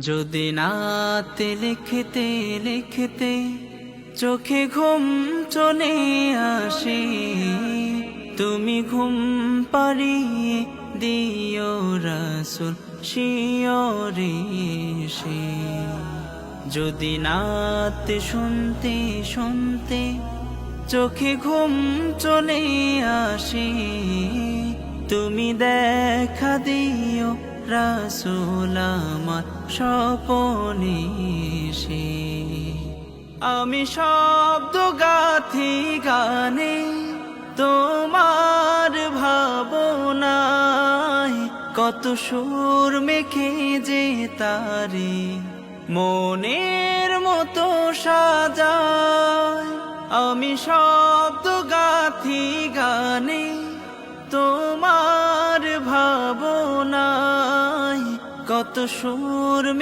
যদি নাতে লিখতে লিখতে চোখে ঘুম চলে আসে, তুমি ঘুম পাড়িয়ে দিও রাসূল শিয়রে সে। যদি নাতে শুনতে শুনতে চোখে ঘুম চলে আসে, তুমি দেখা দিও রাসূল আমার স্বপনে সে। আমি শব্দ গাথি গানে তোমার ভাবনায়, কত সুর মেখে যে তারে মনের মতো সাজায়। আমি শব্দ গাথি গানে তোমার ভাবনায়, কত সুর